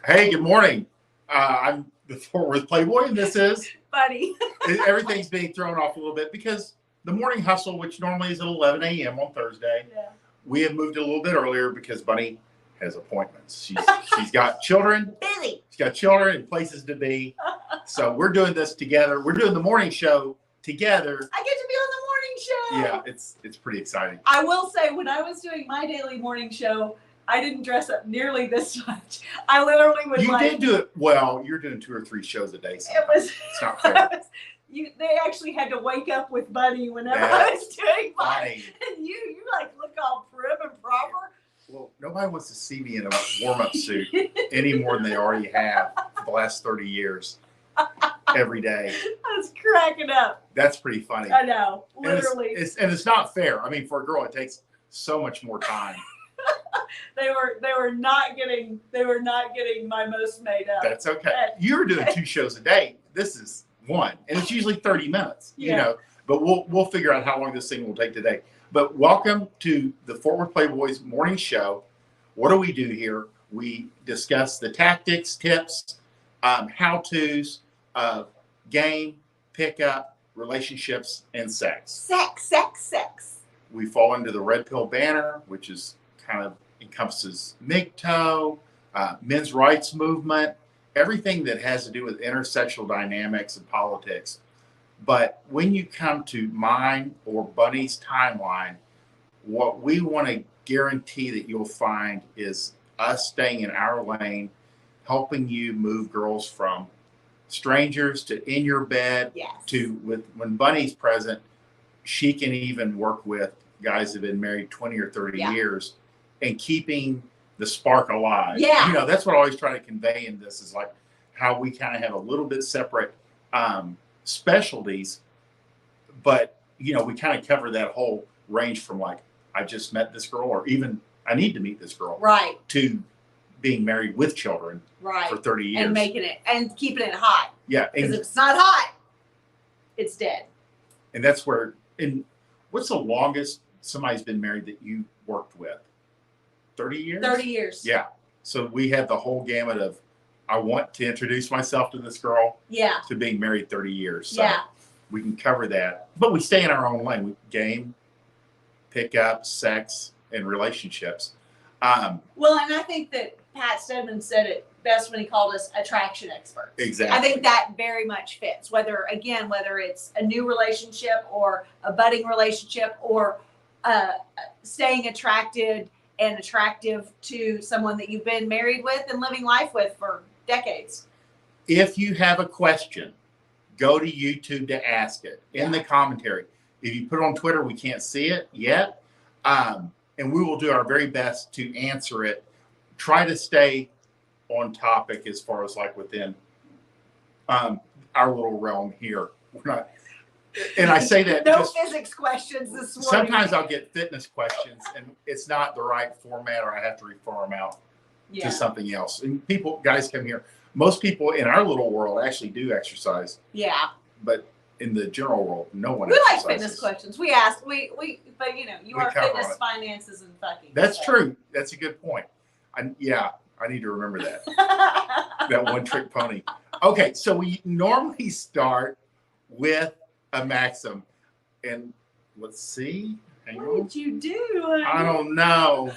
Hey, good morning. I'm the Fort Worth Playboy, and this is Buddy. everything's being thrown off a little bit because the morning hustle, which normally is at 11 a.m. on Thursday, we have moved a little bit earlier because Bunny has appointments. She's got children. Busy. She's got children and places to be. So we're doing this together. We're doing the morning show together. I get to be on the morning show. Yeah, it's pretty exciting. I will say, when I was doing my daily morning show, I didn't dress up nearly this much. I literally would You did do it well. You're doing 2 or 3 shows a day. It's not fair. They actually had to wake up with Buddy whenever I was doing mine. And you like look all prim and proper. Well, nobody wants to see me in a warm-up suit any more than they already have for the last 30 years. Every day. I was cracking up. That's pretty funny. I know, literally. And it's not fair. I mean, for a girl, it takes so much more time. They were not getting my most made up. That's okay. You're doing 2 shows a day. This is 1, and it's usually 30 minutes. Yeah. You know, but we'll figure out how long this thing will take today. But welcome to the Fort Worth Playboys morning show. What do we do here? We discuss the tactics, tips, how-tos of game, pickup, relationships, and sex. Sex. We fall into the red pill banner, which is kind of encompasses MGTOW, men's rights movement, everything that has to do with intersexual dynamics and politics. But when you come to mine or Bunny's timeline, what we want to guarantee that you'll find is us staying in our lane, helping you move girls from strangers to in your bed, to when Bunny's present, she can even work with guys that have been married 20 or 30 years and keeping the spark alive. Yeah. You know, that's what I always try to convey in this is like how we kind of have a little bit separate specialties, but, you know, we kind of cover that whole range from like, I just met this girl, or even I need to meet this girl. Right. To being married with children for 30 years. And making it, and keeping it hot. Yeah. Because if it's not hot, it's dead. And that's where, and what's the longest somebody's been married that you worked with? 30 years? 30 years. Yeah. So we have the whole gamut of, I want to introduce myself to this girl. Yeah. To being married 30 years. So yeah. We can cover that. But we stay in our own lane. We game, pickup, sex, and relationships. Well, and I think that Pat Stedman said it best when he called us attraction experts. Exactly. I think that very much fits. Whether it's a new relationship or a budding relationship or staying attracted and attractive to someone that you've been married with and living life with for decades. If you have a question, go to YouTube to ask it in the commentary. If you put it on Twitter, we can't see it yet. And we will do our very best to answer it. Try to stay on topic as far as like within our little realm here. We're not, and I say that no physics questions this morning. Sometimes I'll get fitness questions and it's not the right format, or I have to refer them out to something else. And guys come here. Most people in our little world actually do exercise. Yeah. But in the general world, no one exercises. We like fitness questions. We ask, but you know, you are fitness, finances, and fucking. That's true. That's a good point. I need to remember that. That one trick pony. Okay, so we normally start with a maxim. And let's see. What did you do? I don't know.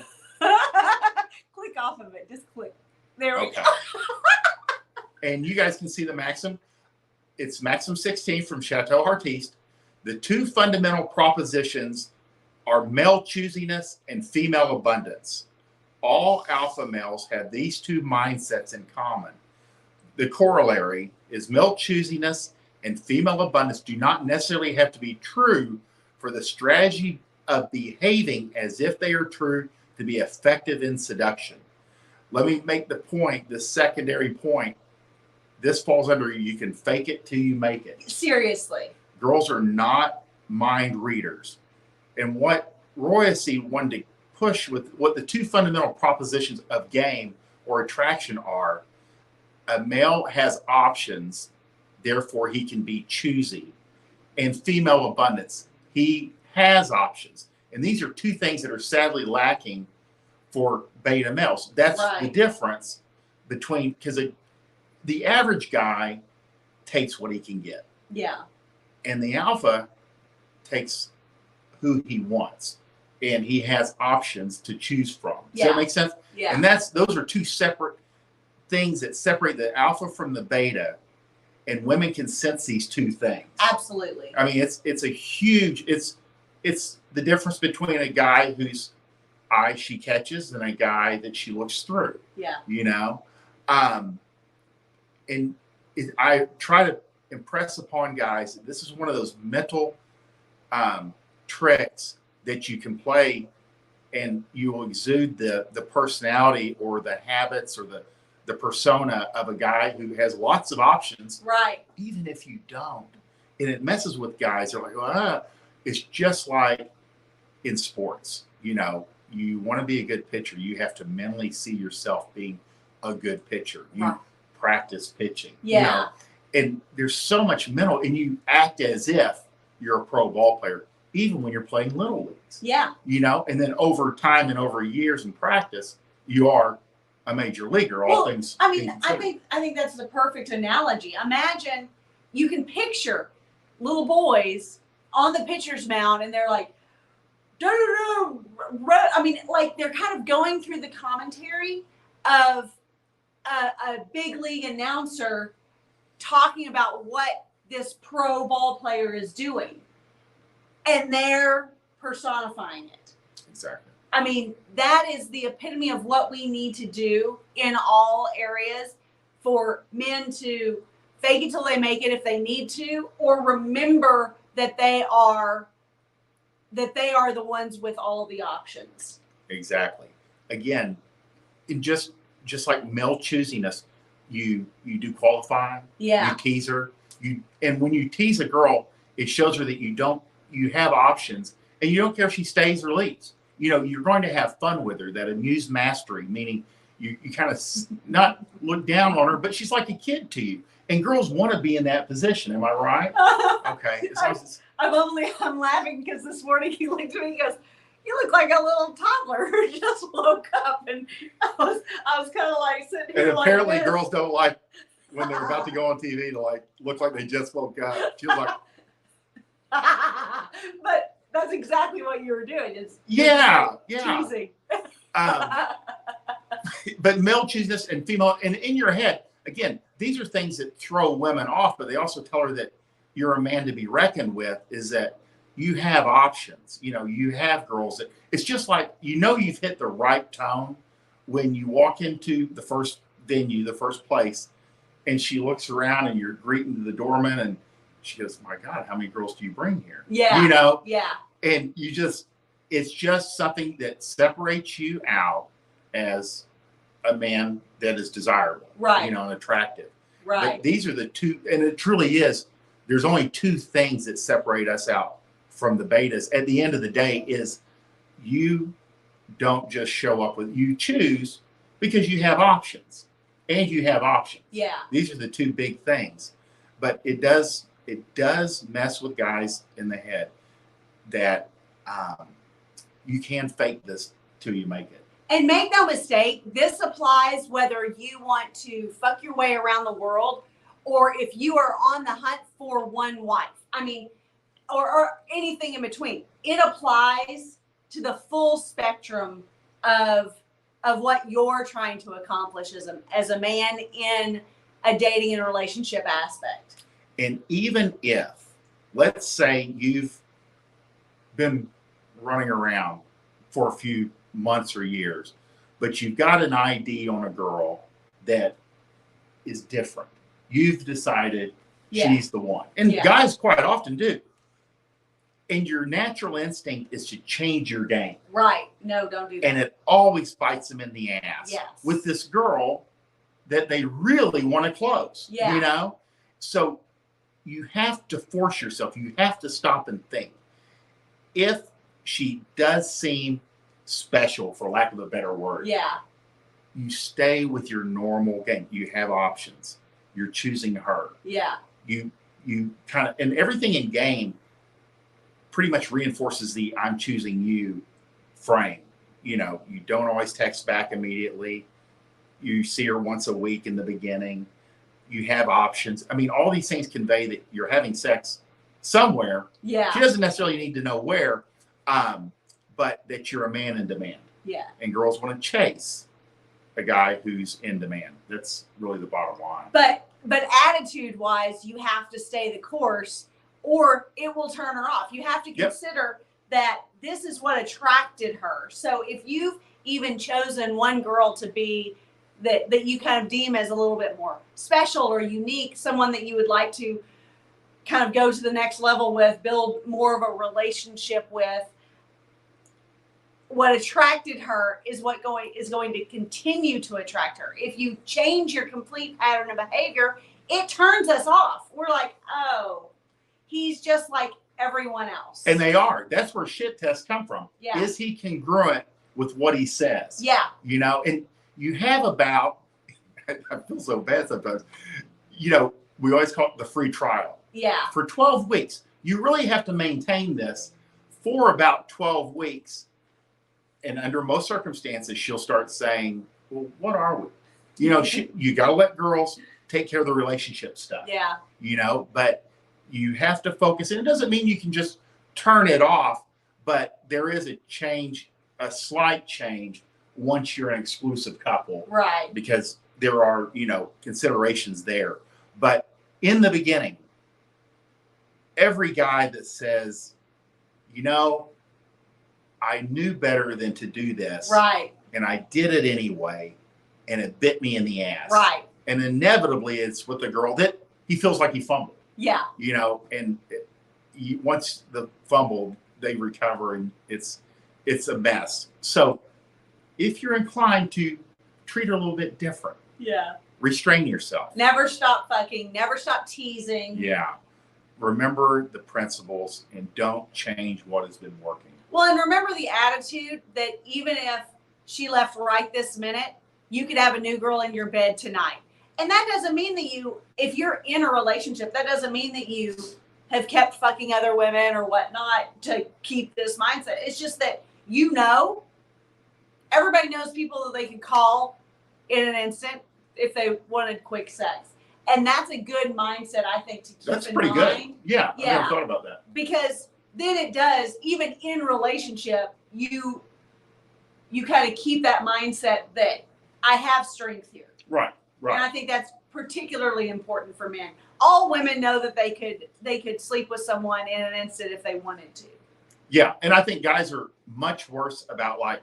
Click off of it. Just click. There we go. And you guys can see the maxim. It's Maxim 16 from Chateau Artiste. The 2 fundamental propositions are male choosiness and female abundance. All alpha males have these 2 mindsets in common. The corollary is male choosiness and female abundance do not necessarily have to be true for the strategy of behaving as if they are true to be effective in seduction. Let me make the point, the secondary point. This falls under you can fake it till you make it. Seriously. Girls are not mind readers. And what Royce wanted to push with what the 2 fundamental propositions of game or attraction are, a male has options, therefore he can be choosy. And female abundance, he has options. And these are 2 things that are sadly lacking for beta males. That's the difference between, because the average guy takes what he can get, Yeah. and the alpha takes who he wants, and he has options to choose from. Does that make sense? Yeah. And those are two separate things that separate the alpha from the beta, and women can sense these two things. Absolutely. I mean, it's a huge, it's the difference between a guy whose eye she catches and a guy that she looks through. Yeah. You know, and I try to impress upon guys that this is one of those mental tricks that you can play, and you will exude the personality or the habits or the persona of a guy who has lots of options. Right. Even if you don't. And it messes with guys. They're like, it's just like in sports. You know, you want to be a good pitcher, you have to mentally see yourself being a good pitcher. You practice pitching. Yeah. You know? And there's so much mental, and you act as if you're a pro ball player, even when you're playing little leagues. Yeah. You know, and then over time and over years in practice, you are a major leaguer. All things. I mean, I think that's the perfect analogy. Imagine you can picture little boys on the pitcher's mound, and they're like, I mean, like they're kind of going through the commentary of a big league announcer talking about what this pro ball player is doing, and they're personifying it. Exactly. I mean, that is the epitome of what we need to do in all areas, for men to fake it till they make it if they need to, or remember that they are the ones with all the options. Exactly. Again, just like male choosiness, you do qualify. Yeah. You tease her. And when you tease a girl, it shows her that you have options, and you don't care if she stays or leaves. You know, you're going to have fun with her. That amused mastery, meaning you kind of not look down on her, but she's like a kid to you. And girls want to be in that position. Am I right? Okay. I'm laughing because this morning he looked at me and goes, "You look like a little toddler who just woke up." And I was kind of like sitting here. And apparently like girls don't like when they're about to go on TV to like look like they just woke up. She was like, but that's exactly what you were doing. Is teasing. But male choosiness and female, and in your head, again, these are things that throw women off, but they also tell her that you're a man to be reckoned with, is that you have options. You know, you have girls that it's just like, you've hit the right tone when you walk into the first venue, the first place, and she looks around and you're greeting the doorman, and she goes, "My God, how many girls do you bring here?" Yeah. You know? Yeah. And it's just something that separates you out as a man that is desirable, right? You know, and attractive, right? But these are the two, and it truly is. There's only two things that separate us out from the betas. At the end of the day, is you don't just show up with, you choose because you have options, and you have options. Yeah. These are the two big things, but it does mess with guys in the head that you can fake this till you make it. And make no mistake, this applies whether you want to fuck your way around the world, or if you are on the hunt for one wife. I mean, or anything in between. It applies to the full spectrum of what you're trying to accomplish as a man in a dating and relationship aspect. And even if, let's say you've been running around for a few months or years, but you've got an ID on a girl that is different. You've decided she's the one. And guys quite often do. And your natural instinct is to change your game. Right. No, don't do that. And it always bites them in the ass. Yes. With this girl that they really want to close. Yeah. You know? So you have to force yourself. You have to stop and think. If she does seem special, for lack of a better word, you stay with your normal game. You have options. You're choosing her. Yeah. You kind of, and everything in game pretty much reinforces the "I'm choosing you" frame. You know, you don't always text back immediately. You see her once a week in the beginning. You have options. I mean, all these things convey that you're having sex somewhere. Yeah. She doesn't necessarily need to know where, but that you're a man in demand. Yeah. And girls want to chase a guy who's in demand. That's really the bottom line. But attitude wise, you have to stay the course or it will turn her off. You have to consider that this is what attracted her. So if you've even chosen one girl to be that you kind of deem as a little bit more special or unique, someone that you would like to kind of go to the next level with, build more of a relationship with, what attracted her is going to continue to attract her. If you change your complete pattern of behavior, it turns us off. We're like, oh, he's just like everyone else. And they are. That's where shit tests come from. Yeah. Is he congruent with what he says? Yeah. You know, and you have about, I feel so bad sometimes, you know, we always call it the free trial. Yeah. For 12 weeks. You really have to maintain this for about 12 weeks. And under most circumstances, she'll start saying, well, what are we? You know, you got to let girls take care of the relationship stuff. Yeah. You know, but you have to focus. And it doesn't mean you can just turn it off, but there is a change, a slight change once you're an exclusive couple. Right. Because there are, you know, considerations there. But in the beginning, every guy that says, you know, I knew better than to do this. Right. And I did it anyway. And it bit me in the ass. Right. And inevitably it's with the girl that he feels like he fumbled. Yeah. You know, and once the fumble, they recover and it's a mess. So if you're inclined to treat her a little bit different. Yeah. Restrain yourself. Never stop fucking. Never stop teasing. Yeah. Remember the principles and don't change what has been working. Well, and remember the attitude that even if she left right this minute, you could have a new girl in your bed tonight. And that doesn't mean that if you're in a relationship, that doesn't mean that you have kept fucking other women or whatnot to keep this mindset. It's just that, you know, everybody knows people that they can call in an instant if they wanted quick sex. And that's a good mindset, I think, to keep in mind. That's pretty good. Yeah. I never thought about that. Because then it does, even in relationship, you kind of keep that mindset that I have strength here. Right. Right. And I think that's particularly important for men. All women know that they could sleep with someone in an instant if they wanted to. Yeah. And I think guys are much worse about, like,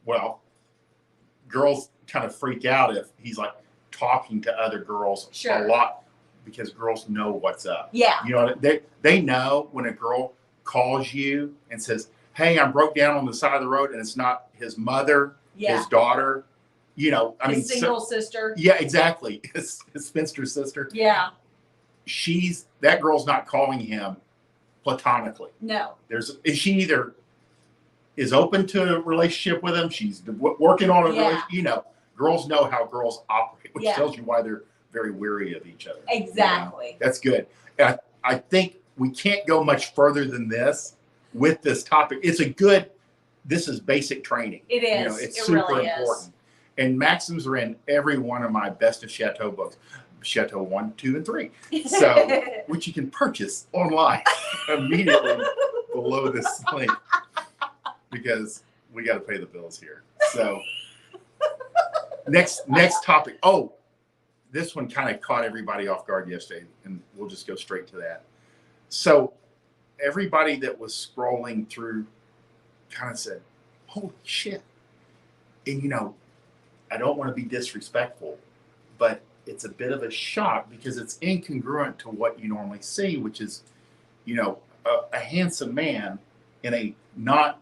well, girls kind of freak out if he's like talking to other girls a lot because girls know what's up. Yeah. You know, they know when a girl calls you and says, hey, I'm broke down on the side of the road, and it's not his mother, his daughter, you know, his single sister. Yeah, exactly. His spinster sister. Yeah. That girl's not calling him platonically. No. She either is open to a relationship with him, she's working on a relationship, you know, girls know how girls operate, which tells you why they're very weary of each other. Exactly. You know? That's good. And I think we can't go much further than this with this topic. This is basic training. It is. You know, it's super really important. And maxims are in every one of my Best of Chateau books. Chateau 1, 2, and 3. So, which you can purchase online immediately below this link because we got to pay the bills here. So, next topic. Oh, this one kind of caught everybody off guard yesterday, and we'll just go straight to that. So, everybody that was scrolling through kind of said, holy shit. And, you know, I don't want to be disrespectful, but it's a bit of a shock because it's incongruent to what you normally see, which is, you know, a handsome man in a not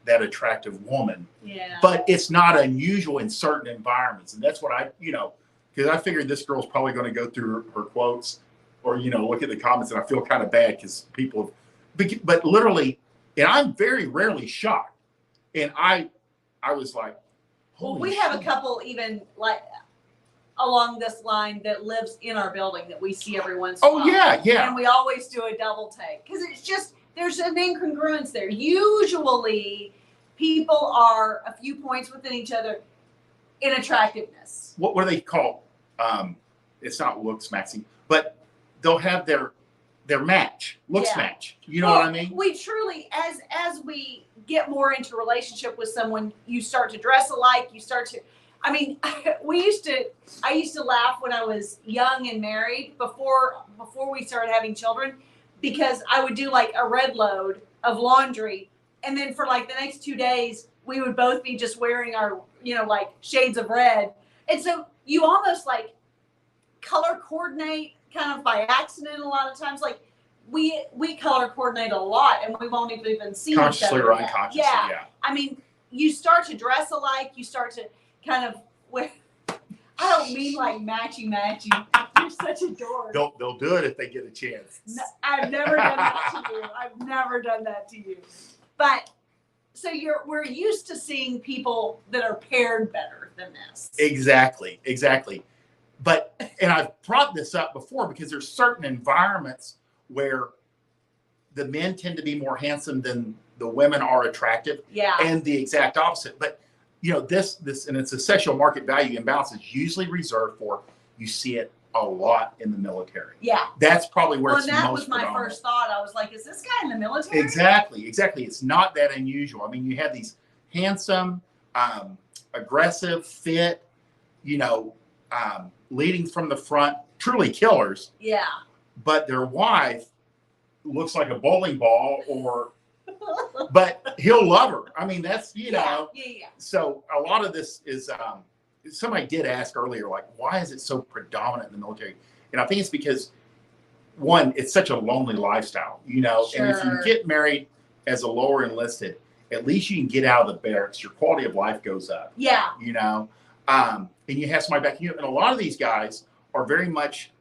that attractive woman. Yeah. But it's not unusual in certain environments. And that's what because I figured this girl's probably going to go through her quotes or, you know, look at the comments, and I feel kind of bad because people have, but literally, and I'm very rarely shocked. And I was like, well, we have a couple even like along this line that lives in our building that we see every once in a while. Oh, yeah. And we always do a double take because it's just, there's an incongruence there. Usually people are a few points within each other. in attractiveness. What do they call? It's not looks matching, but they'll have their match, looks match. You know what I mean? We truly, as we get more into relationship with someone, you start to dress alike. You start to, I mean, I used to laugh when I was young and married before we started having children, because I would do like a red load of laundry, and then for like the next 2 days, we would both be just wearing our, like shades of red. And so you almost like color coordinate kind of by accident a lot of times. Like we color coordinate a lot, and we won't even see each Consciously other or yet. unconsciously, yeah. I mean, you start to dress alike. You start to kind of wear. I don't mean like matchy. You're such a dork. They'll do it if they get a chance. No, I've never done that to you. I've never done that to you. But so we're used to seeing people that are paired better than this. Exactly. But, and I've brought this up before because there's certain environments where the men tend to be more handsome than the women are attractive. Yeah. And the exact opposite. But, this, and it's a sexual market value imbalance is usually reserved for, you see it a lot in the military. Yeah. That's probably where it's and that most was my predominant. first thought. I was like, is this guy in the military? Exactly. It's not that unusual. I mean, you have these handsome, aggressive, fit, leading from the front, truly killers. Yeah. But their wife looks like a bowling ball, but he'll love her. I mean, that's, Yeah. So a lot of this is, somebody did ask earlier, like, why is it so predominant in the military? And I think it's because, one, it's such a lonely lifestyle, Sure. and if you get married as a lower enlisted, at least you can get out of the barracks. Your quality of life goes up. Yeah. And you have somebody back. And a lot of these guys are very much,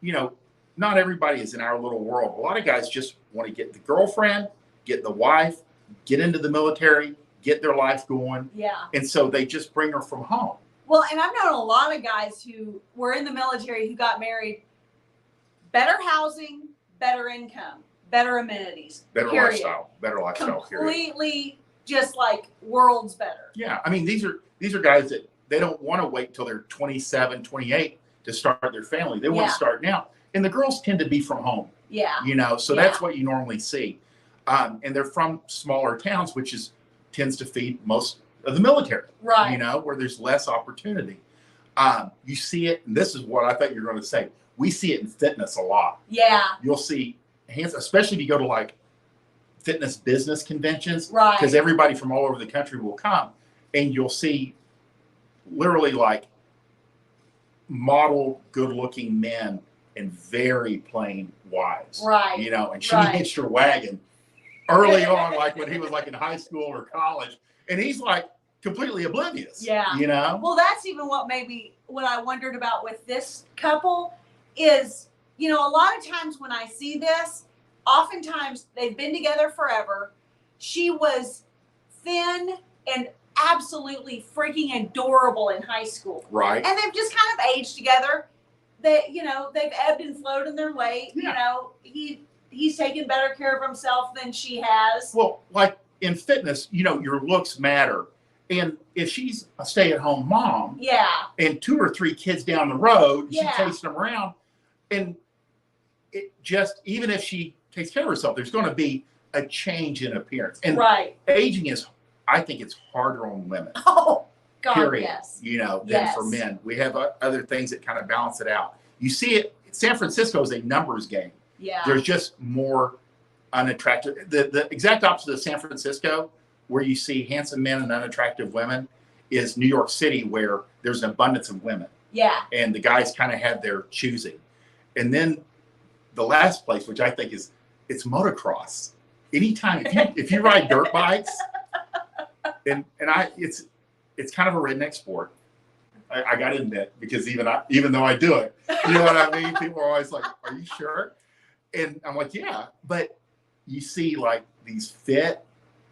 not everybody is in our little world. A lot of guys just want to get the girlfriend, get the wife, get into the military, get their life going. Yeah. And so they just bring her from home. Well, and I've known a lot of guys who were in the military who got married. Better housing, better income, better amenities. Better period. lifestyle. Completely just like worlds better. Yeah. I mean, these are guys that they don't want to wait till they're 27, 28 to start their family. They want to start now. And the girls tend to be from home. Yeah. So that's what you normally see. And they're from smaller towns, which tends to feed most of the military. Right. Where there's less opportunity. You see it, and this is what I thought you were going to say. We see it in fitness a lot. Yeah. You'll see especially if you go to like fitness business conventions, Right. because everybody from all over the country will come, and you'll see literally like model good-looking men and very plain wives. Right. And she hitched her wagon early on, like when he was like in high school or college, and he's like completely oblivious. Yeah. Well, that's even what I wondered about with this couple is, a lot of times when I see this, oftentimes they've been together forever. She was thin and absolutely freaking adorable in high school. Right. And they've just kind of aged together. They've ebbed and flowed in their weight. Yeah. He's taken better care of himself than she has. Well, like in fitness, your looks matter. And if she's a stay-at-home mom, and 2 or 3 kids down the road, she takes them around, and it just, even if she takes care of herself, there's going to be a change in appearance. And aging I think it's harder on women. Oh, God, period. Yes. Than for men. We have other things that kind of balance it out. You see it. San Francisco is a numbers game. Yeah. There's just more unattractive. The exact opposite of San Francisco, where you see handsome men and unattractive women, is New York City, where there's an abundance of women. Yeah. And the guys kind of have their choosing. And then the last place, which I think it's motocross. Anytime if you ride dirt bikes, and it's kind of a redneck sport. I got to admit, because even though I do it, you know what I mean? People are always like, "Are you sure?" And I'm like, "Yeah." But you see like these fit,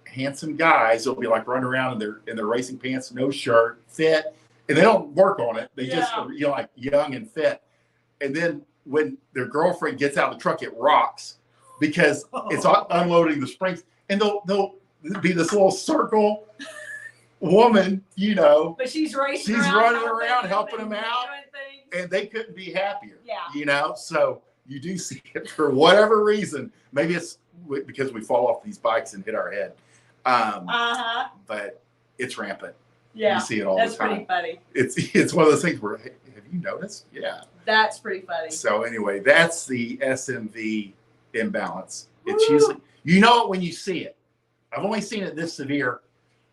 handsome guys. They'll be like running around in their racing pants, no shirt, fit, and they don't work on it. They just are, like young and fit. And then when their girlfriend gets out of the truck, it rocks because it's unloading the springs, and they'll be this little circle woman, But she's racing she's around, running around helping and them out, doing things. and they couldn't be happier. Yeah. So you do see it for whatever reason. Maybe it's because we fall off these bikes and hit our head. But it's rampant. Yeah. You see it all That's the time. pretty funny. It's one of those things where, hey, have you noticed? Yeah. That's pretty funny. So anyway, that's the SMV imbalance. It's Woo. usually, you know it when you see it. I've only seen it this severe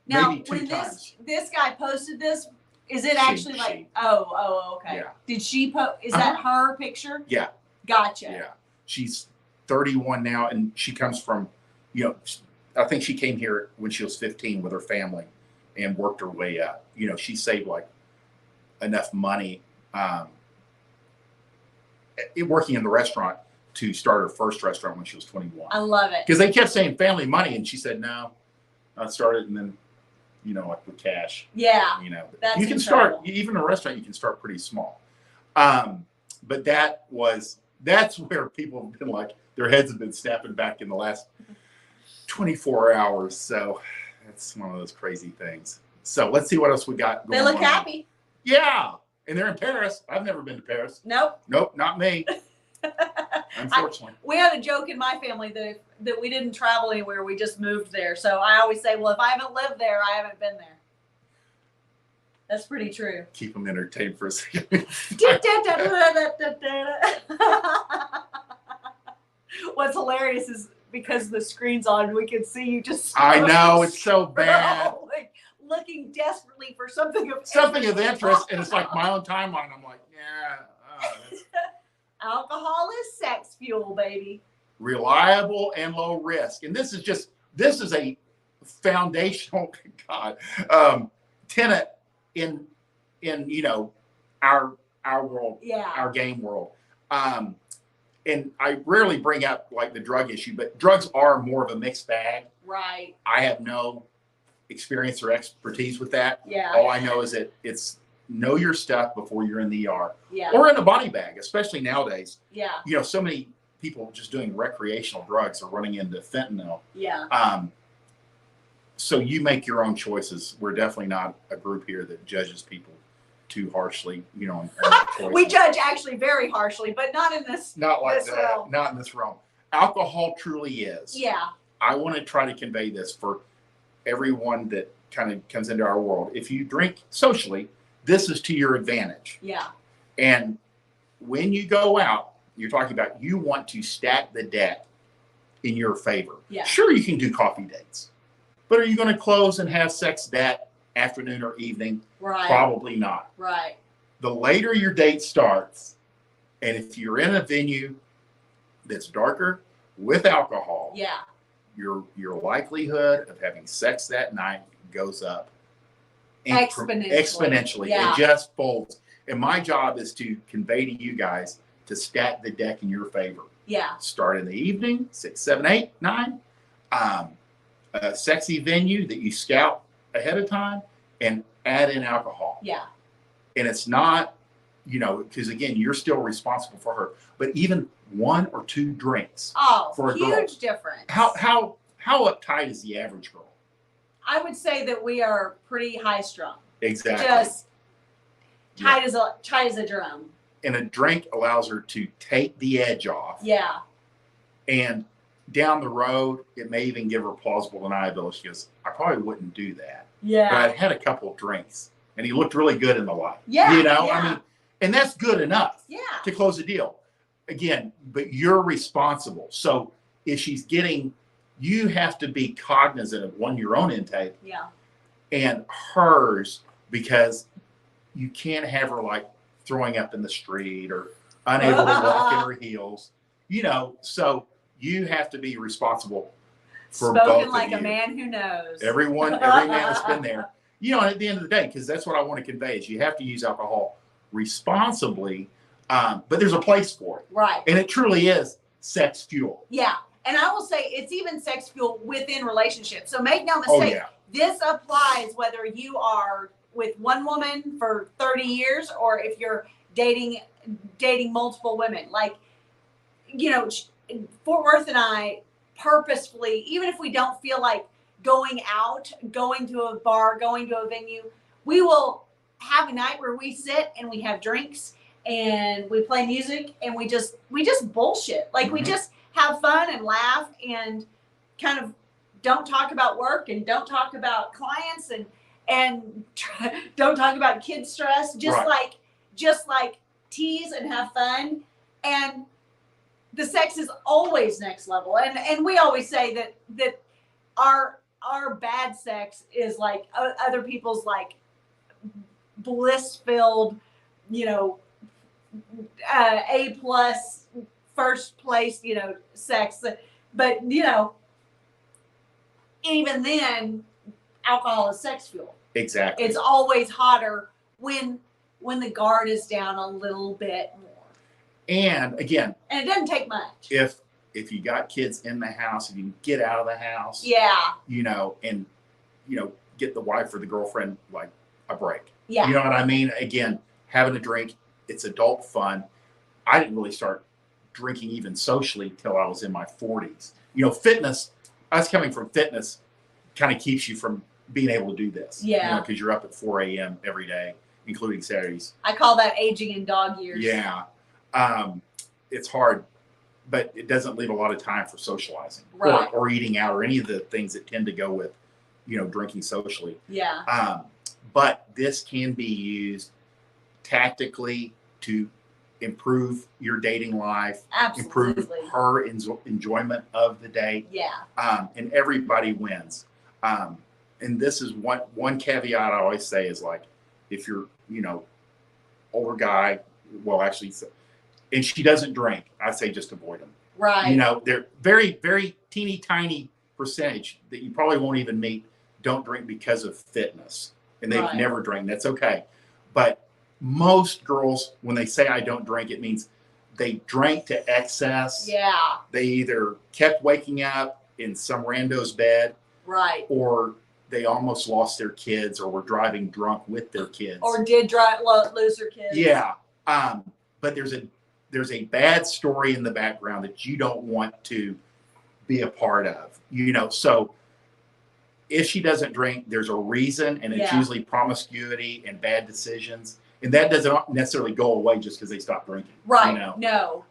Now, maybe two when times. this guy posted this, is it She- actually like, she. okay. Yeah. Did she post, is that her picture? Yeah. Gotcha. Yeah. She's 31 now, and she comes from, I think she came here when she was 15 with her family and worked her way up. She saved like enough money working in the restaurant to start her first restaurant when she was 21. I love it. Because they kept saying family money, and she said, no, I started, and then, like with cash. Yeah. That's you can incredible. start, even in a restaurant, you can start pretty small. But that's where people have been like, their heads have been snapping back in the last 24 hours. So that's one of those crazy things. So let's see what else we got going They look on. happy. Yeah. And they're in Paris. I've never been to Paris. Nope. Nope, not me. Unfortunately. We had a joke in my family that we didn't travel anywhere. We just moved there. So I always say, well, if I haven't lived there, I haven't been there. That's pretty true. Keep them entertained for a second. What's hilarious is because the screen's on, we can see you just. I know, it's so bad. Like, looking desperately for something of interest, and it's like my own timeline. I'm like, yeah. That's Alcohol is sex fuel, baby. reliable and low risk, and this is a foundational tenet in our world, Yeah. our game world. And I rarely bring up like the drug issue, but drugs are more of a mixed bag. Right. I have no experience or expertise with that. Yeah. All I know is that it's know your stuff before you're in the ER Yeah. or in a body bag, especially nowadays. Yeah. So many people just doing recreational drugs are running into fentanyl. Yeah. So you make your own choices. We're definitely not a group here that judges people too harshly, on choices. We judge actually very harshly, but not in this. Not like this that. realm. Not in this realm. Alcohol truly is. Yeah. I want to try to convey this for everyone that kind of comes into our world. If you drink socially, this is to your advantage. Yeah. And when you go out, you're talking about you want to stack the deck in your favor. Yeah. Sure, you can do coffee dates, but are you going to close and have sex that afternoon or evening? Right. Probably not. Right. The later your date starts, and if you're in a venue that's darker with alcohol, Yeah. your likelihood of having sex that night goes up Exponentially. Yeah. It just folds. And my job is to convey to you guys to stack the deck in your favor. Yeah. Start in the evening, 6, 7, 8, 9. A sexy venue that you scout ahead of time and add in alcohol. Yeah. And it's not, because again, you're still responsible for her. But even 1 or 2 drinks. Oh, for a huge girl. difference. How uptight is the average girl? I would say that we are pretty high strung. Exactly. Just tight as a drum. And a drink allows her to take the edge off. Yeah. And down the road, it may even give her plausible deniability. She goes, I probably wouldn't do that. Yeah. But I had a couple of drinks and he looked really good in the light. Yeah. I Yeah. mean, and that's good enough Yeah. to close the deal. Again, but you're responsible. So if she's getting, you have to be cognizant of your own intake Yeah. and hers, because you can't have her like throwing up in the street or unable to walk in her heels, so you have to be responsible for both Spoken of like you. a man who knows. Every man that's been there, and at the end of the day, because that's what I want to convey is you have to use alcohol responsibly, but there's a place for it. Right. And it truly is sex fuel. Yeah. And I will say it's even sex fuel within relationships. So make no Oh mistake, yeah. this applies whether you are with one woman for 30 years or if you're dating multiple women. Like, Fort Worth and I purposefully, even if we don't feel like going out, going to a bar, going to a venue. We will have a night where we sit and we have drinks and we play music and we just bullshit. Like we just have fun and laugh and kind of don't talk about work and don't talk about clients and don't talk about kid stress. Just like tease and have fun. And the sex is always next level. And we always say that our bad sex is like other people's like bliss filled, A plus first place, sex. But even then, alcohol is sex fuel. Exactly. It's always hotter when the guard is down a little bit more. And again, it doesn't take much. If you got kids in the house, if you can get out of the house, and get the wife or the girlfriend like a break. Yeah. You know what I mean? Again, having a drink, it's adult fun. I didn't really start drinking even socially till I was in my 40s. Fitness, us coming from fitness kind of keeps you from being able to do this. Yeah. Because you're up at 4 a.m. every day, including Saturdays. I call that aging in dog years. Yeah. It's hard, but it doesn't leave a lot of time for socializing or eating out or any of the things that tend to go with, drinking socially. Yeah. But this can be used tactically to improve your dating life, Absolutely. improve her enjoyment of the date. Yeah. And everybody wins. And this is one caveat I always say is like, if you're, older guy, well, actually, and she doesn't drink, I say just avoid them. Right. They're very, very teeny tiny percentage that you probably won't even meet don't drink because of fitness. And they've never drank. That's okay. But most girls, when they say I don't drink, it means they drank to excess. Yeah. They either kept waking up in some rando's bed. Right. Or they almost lost their kids or were driving drunk with their kids. Or did lose their kids. Yeah. But there's a bad story in the background that you don't want to be a part of, so if she doesn't drink, there's a reason, and it's usually promiscuity and bad decisions. And that doesn't necessarily go away just because they stop drinking. Right. No.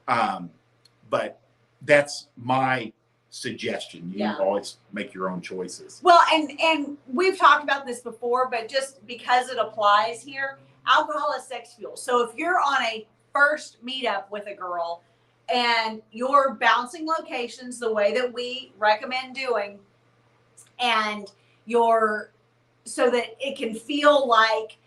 But that's my suggestion. You always make your own choices. Well, and we've talked about this before, but just because it applies here, alcohol is sex fuel. So if you're on a first meetup with a girl and you're bouncing locations the way that we recommend doing, and so that it can feel like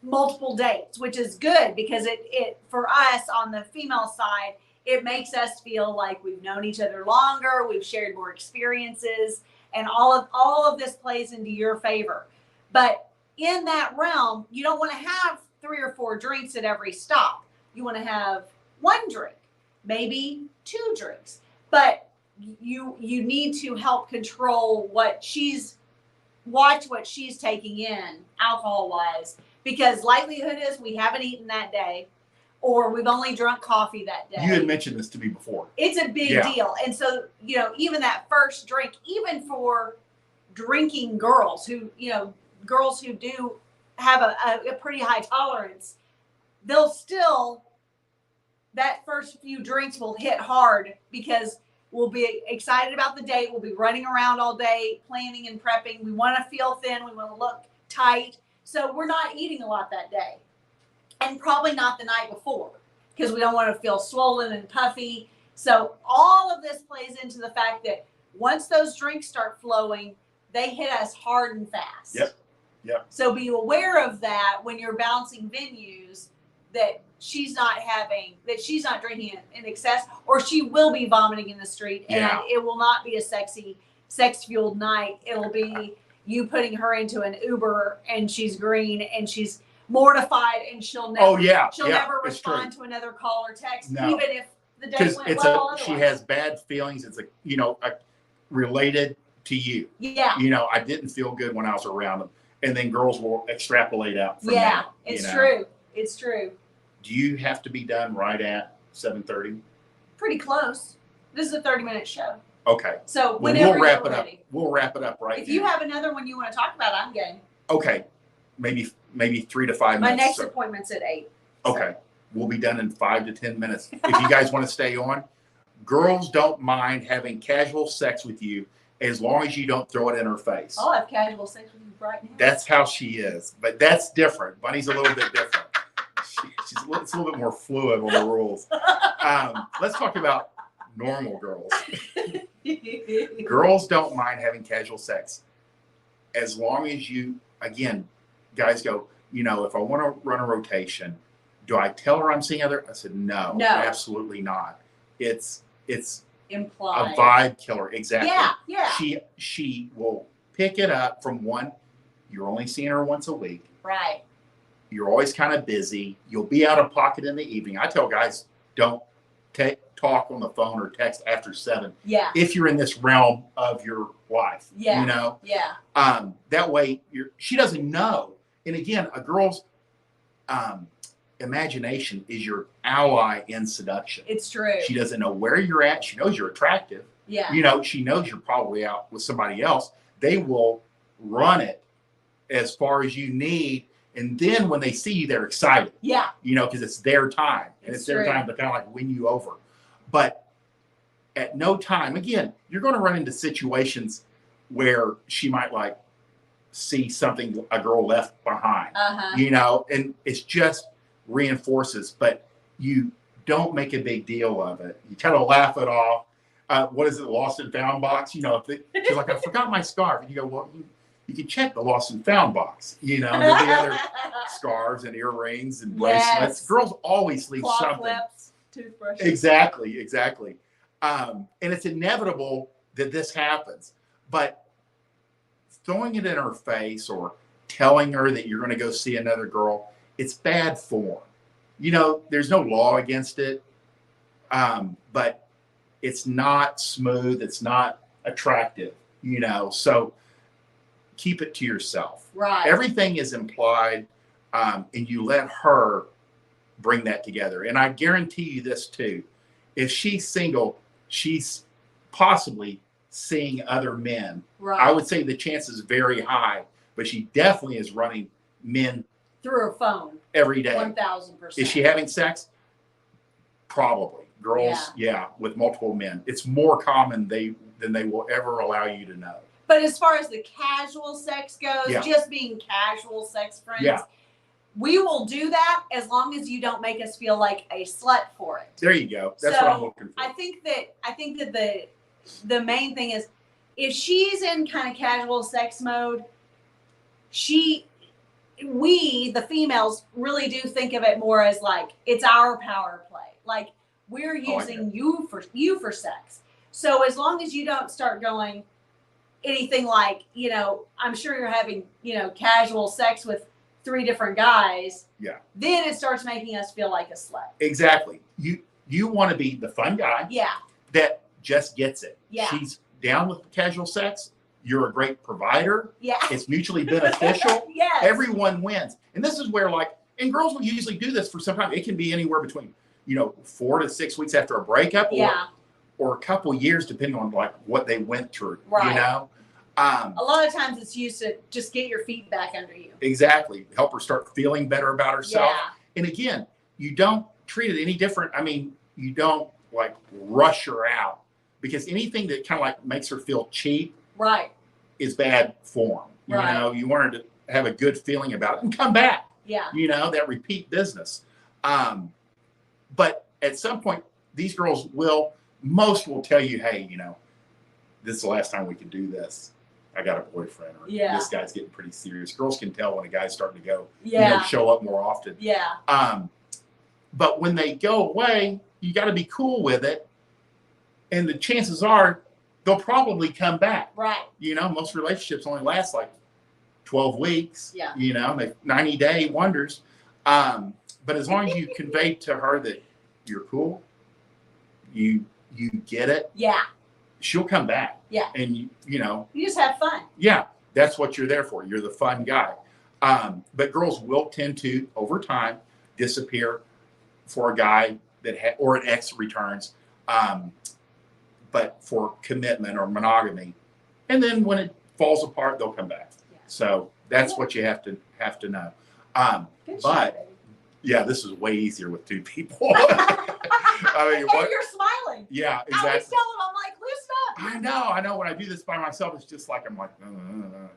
multiple dates, which is good because it for us on the female side, it makes us feel like we've known each other longer, we've shared more experiences, and all of this plays into your favor. But in that realm, you don't want to have 3 or 4 drinks at every stop. You want to have 1 drink, maybe 2 drinks, but you need to help control watch what she's taking in alcohol wise, because likelihood is we haven't eaten that day or we've only drunk coffee that day. You had mentioned this to me before. It's a big deal. And so, even that first drink, even for drinking girls who do have a pretty high tolerance, they'll still, that first few drinks will hit hard because we'll be excited about the date. We'll be running around all day, planning and prepping. We want to feel thin. We want to look tight. So we're not eating a lot that day. And probably not the night before because we don't want to feel swollen and puffy. So all of this plays into the fact that once those drinks start flowing, they hit us hard and fast. Yep. So be aware of that when you're bouncing venues, that she's not drinking in excess, or she will be vomiting in the street, and it will not be a sexy, sex-fueled night. It'll be you putting her into an Uber, and she's green, and she's mortified, and she'll never respond to another call or text, even if the day went well. Otherwise. She has bad feelings. It's related to you. Yeah. I didn't feel good when I was around them, and then girls will extrapolate out from that. Yeah, it's true. It's true. Do you have to be done right at 7:30? Pretty close. This is a 30-minute show. Okay. So Well, whenever we'll wrap you're it up. ready. We'll wrap it up right If now. you have another one you want to talk about, I'm game. Okay. Maybe 3 to 5 My minutes. next So- appointment's at 8. Okay. We'll be done in 5 to 10 minutes. If you guys want to stay on, girls don't mind having casual sex with you as long as you don't throw it in her face. I'll have casual sex with you right now. That's how she is. But that's different. Bunny's a little bit different. It's a little bit more fluid on the rules. Let's talk about normal girls. Girls don't mind having casual sex as long as you, again, guys go, if I want to run a rotation, do I tell her I'm seeing other? I said, no, absolutely not. It's implied. A vibe killer. Exactly. Yeah. She will pick it up from one. You're only seeing her once a week. Right. You're always kind of busy. You'll be out of pocket in the evening. I tell guys, don't talk on the phone or text after 7. Yeah. If you're in this realm of your life. Yeah. Yeah. That way she doesn't know. And again, a girl's imagination is your ally in seduction. It's true. She doesn't know where you're at. She knows you're attractive. Yeah. She knows you're probably out with somebody else. They will run it as far as you need. And then when they see you, they're excited. Yeah. Because it's their time. And it's their true. time to kind of like win you over. But at no time, again, you're going to run into situations where she might like see something a girl left behind. And it's just reinforces, but you don't make a big deal of it. You kind of laugh it off. What is it, lost and found box? She's like, I forgot my scarf. And you go, well, you can check the lost and found box. There'll be other scarves and earrings and bracelets. Yes. Girls always leave Claw something. clips, toothbrushes. Exactly. And it's inevitable that this happens. But throwing it in her face or telling her that you're going to go see another girl, it's bad form. There's no law against it, but it's not smooth. It's not attractive, so keep it to yourself. Right. Everything is implied, and you let her bring that together. And I guarantee you this too. If she's single, she's possibly seeing other men. Right. I would say the chance is very high, but she definitely is running men through her phone every day. 1,000%. Is she having sex? Probably. Girls, with multiple men. It's more common than they will ever allow you to know. But as far as the casual sex goes, Yeah. just being casual sex friends, Yeah. we will do that as long as you don't make us feel like a slut for it. There you go. That's what I'm looking for. I think that the main thing is if she's in kind of casual sex mode, we the females really do think of it more as like it's our power play. Like we're using you for sex. So as long as you don't start going anything like, I'm sure you're having, casual sex with 3 different guys. Yeah. Then it starts making us feel like a slut. Exactly. You want to be the fun guy. Yeah. That just gets it. Yeah. She's down with casual sex. You're a great provider. Yeah. It's mutually beneficial. Yes. Everyone wins. And this is where and girls will usually do this for some time. It can be anywhere between, 4 to 6 weeks after a breakup or a couple years, depending on what they went through, Right. A lot of times it's used to just get your feet back under you. Exactly. Help her start feeling better about herself. Yeah. And again, you don't treat it any different. I mean, you don't rush her out because anything that kind of makes her feel cheap Right. is bad form. Right. You want her to have a good feeling about it and come back. Yeah. That repeat business. But at some point, these girls most will tell you, hey, this is the last time we can do this. I got a boyfriend, or this guy's getting pretty serious. Girls can tell when a guy's starting to go, show up more often. Yeah. But when they go away, you got to be cool with it. And the chances are they'll probably come back. Right. Most relationships only last 12 weeks. Yeah. 90-day wonders. But as long as you convey to her that you're cool, you get it. Yeah. She'll come back. Yeah. And you just have fun. Yeah, that's what you're there for. You're the fun guy. But girls will tend to, over time, disappear for a guy or an ex returns. but for commitment or monogamy. And then when it falls apart, they'll come back. Yeah. So that's what you have to know. Good But shit, baby. yeah, this is way easier with 2 people. I mean, And what? you're smiling. Yeah, I always exactly. tell them, I'm like, loosen up. I know. When I do this by myself, it's just like I'm like.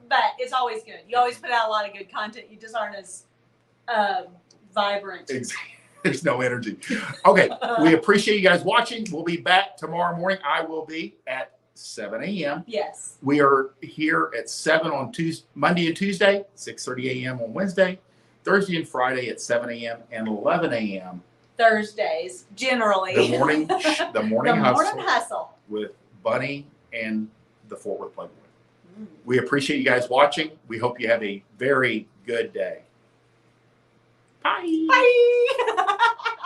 But it's always good. You always put out a lot of good content. You just aren't as vibrant. There's no energy. Okay, we appreciate you guys watching. We'll be back tomorrow morning. I will be at 7 a.m. Yes. We are here at 7 on Monday and Tuesday, 6:30 a.m. on Wednesday, Thursday and Friday at 7 a.m. and 11 a.m. Thursdays, generally. The morning hustle with Bunny and the Fort Worth Playboy. We appreciate you guys watching. We hope you have a very good day. Bye. Bye.